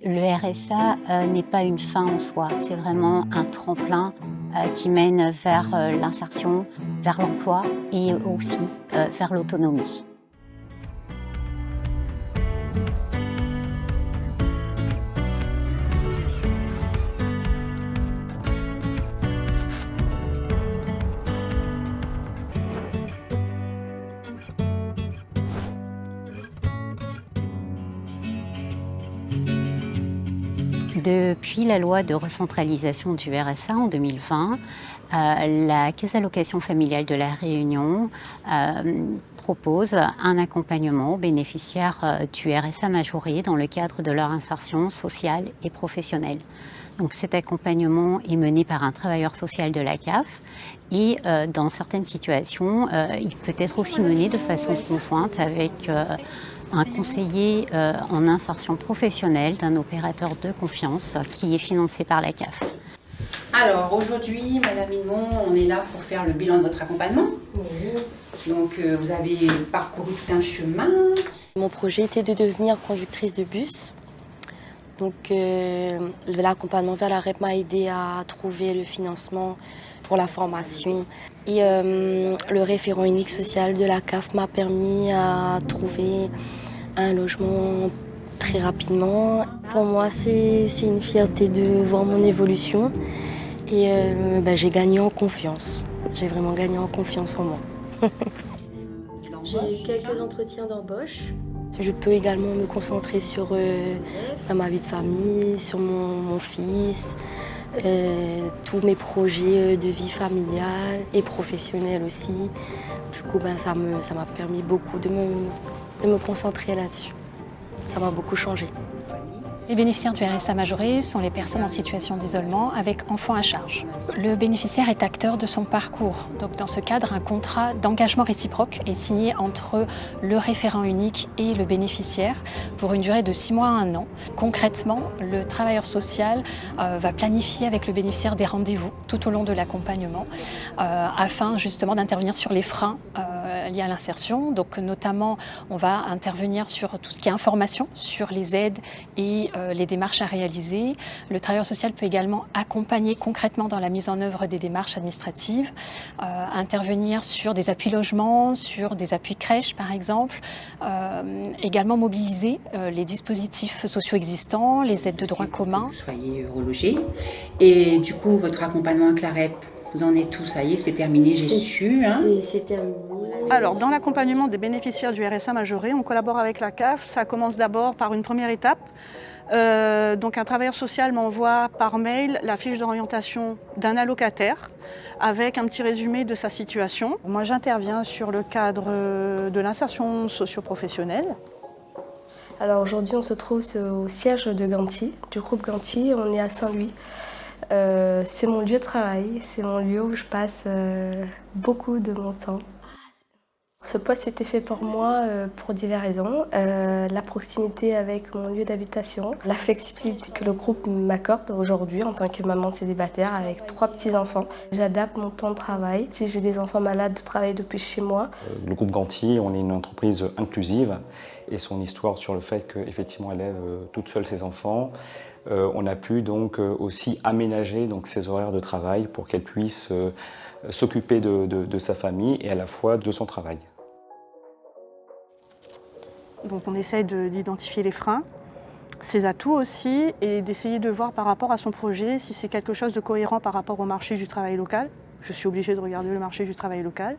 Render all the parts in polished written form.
Le RSA n'est pas une fin en soi, c'est vraiment un tremplin qui mène vers l'insertion, vers l'emploi et aussi vers l'autonomie. Depuis la loi de recentralisation du RSA en 2020, la Caisse d'allocation familiale de la Réunion propose un accompagnement aux bénéficiaires du RSA majoré dans le cadre de leur insertion sociale et professionnelle. Donc cet accompagnement est mené par un travailleur social de la CAF et dans certaines situations, il peut être aussi mené de façon conjointe avec un conseiller en insertion professionnelle d'un opérateur de confiance qui est financé par la CAF. Alors aujourd'hui, Madame Milmont, on est là pour faire le bilan de votre accompagnement. Oui. Donc vous avez parcouru tout un chemin. Mon projet était de devenir conductrice de bus. Donc l'accompagnement vers la REP m'a aidé à trouver le financement pour la formation. Et le référent unique social de la CAF m'a permis à trouver un logement très rapidement. Pour moi, c'est une fierté de voir mon évolution et j'ai gagné en confiance. J'ai vraiment gagné en confiance en moi. J'ai eu quelques entretiens d'embauche. Je peux également me concentrer sur ma vie de famille, sur mon fils, tous mes projets de vie familiale et professionnelle aussi. Du coup, ça m'a permis beaucoup de me concentrer là-dessus. Ça m'a beaucoup changé. Les bénéficiaires du RSA majoré sont les personnes en situation d'isolement avec enfants à charge. Le bénéficiaire est acteur de son parcours. Donc dans ce cadre, un contrat d'engagement réciproque est signé entre le référent unique et le bénéficiaire pour une durée de 6 mois à 1 an. Concrètement, le travailleur social va planifier avec le bénéficiaire des rendez-vous tout au long de l'accompagnement afin justement d'intervenir sur les freins liés à l'insertion. Donc notamment, on va intervenir sur tout ce qui est information sur les aides et les démarches à réaliser. Le travailleur social peut également accompagner concrètement dans la mise en œuvre des démarches administratives, intervenir sur des appuis logements, sur des appuis crèches par exemple, également mobiliser les dispositifs sociaux existants, les aides de droit commun. Vous soyez relogés et du coup votre accompagnement avec la REP, vous en êtes où? Ça y est, c'est terminé, j'ai su. C'est terminé. Alors, dans l'accompagnement des bénéficiaires du RSA majoré, on collabore avec la CAF. Ça commence d'abord par une première étape. Donc un travailleur social m'envoie par mail la fiche d'orientation d'un allocataire avec un petit résumé de sa situation. Moi, j'interviens sur le cadre de l'insertion socio-professionnelle. Alors aujourd'hui, on se trouve au siège de Ganti, du groupe Ganti. On est à Saint-Louis. C'est mon lieu de travail, c'est mon lieu où je passe beaucoup de mon temps. Ce poste était fait pour moi pour diverses raisons. La proximité avec mon lieu d'habitation, la flexibilité que le groupe m'accorde aujourd'hui en tant que maman célibataire avec 3 petits-enfants. J'adapte mon temps de travail. Si j'ai des enfants malades, de travailler depuis chez moi. Le groupe Ganti, on est une entreprise inclusive et son histoire sur le fait qu'effectivement elle élève toute seule ses enfants. On a pu donc aussi aménager donc, ses horaires de travail pour qu'elle puisse s'occuper de sa famille et à la fois de son travail. Donc on essaie d'identifier les freins, ses atouts aussi, et d'essayer de voir par rapport à son projet si c'est quelque chose de cohérent par rapport au marché du travail local. Je suis obligée de regarder le marché du travail local.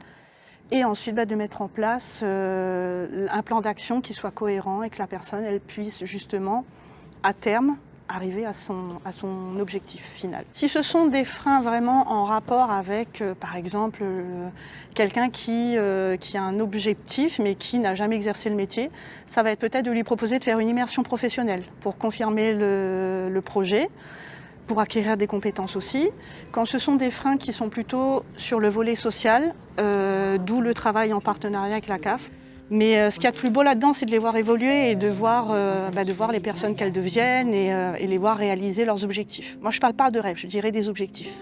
Et ensuite de mettre en place un plan d'action qui soit cohérent et que la personne elle puisse justement, à terme, arriver à son objectif final. Si ce sont des freins vraiment en rapport avec, par exemple, quelqu'un qui a un objectif mais qui n'a jamais exercé le métier, ça va être peut-être de lui proposer de faire une immersion professionnelle pour confirmer le projet, pour acquérir des compétences aussi. Quand ce sont des freins qui sont plutôt sur le volet social, d'où le travail en partenariat avec la CAF, mais ce qu'il y a de plus beau là-dedans, c'est de les voir évoluer et de voir les personnes qu'elles deviennent et les voir réaliser leurs objectifs. Moi, je ne parle pas de rêves, je dirais des objectifs.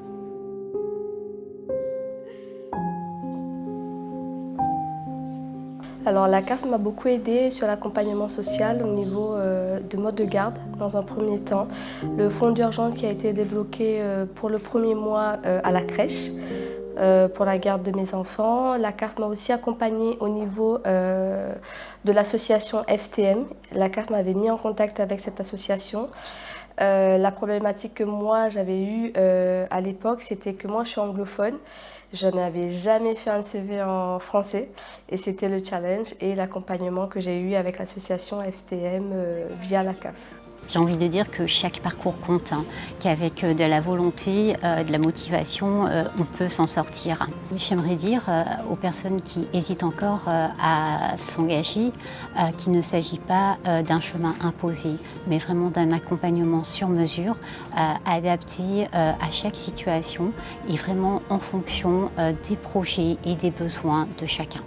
Alors la CAF m'a beaucoup aidée sur l'accompagnement social au niveau de mode de garde dans un premier temps. Le fonds d'urgence qui a été débloqué pour le premier mois à la crèche pour la garde de mes enfants. La CAF m'a aussi accompagnée au niveau de l'association FTM. La CAF m'avait mis en contact avec cette association. La problématique que moi j'avais eue à l'époque, c'était que moi je suis anglophone. Je n'avais jamais fait un CV en français et c'était le challenge et l'accompagnement que j'ai eu avec l'association FTM via la CAF. J'ai envie de dire que chaque parcours compte, qu'avec de la volonté, de la motivation, on peut s'en sortir. J'aimerais dire aux personnes qui hésitent encore à s'engager qu'il ne s'agit pas d'un chemin imposé, mais vraiment d'un accompagnement sur mesure, adapté à chaque situation et vraiment en fonction des projets et des besoins de chacun.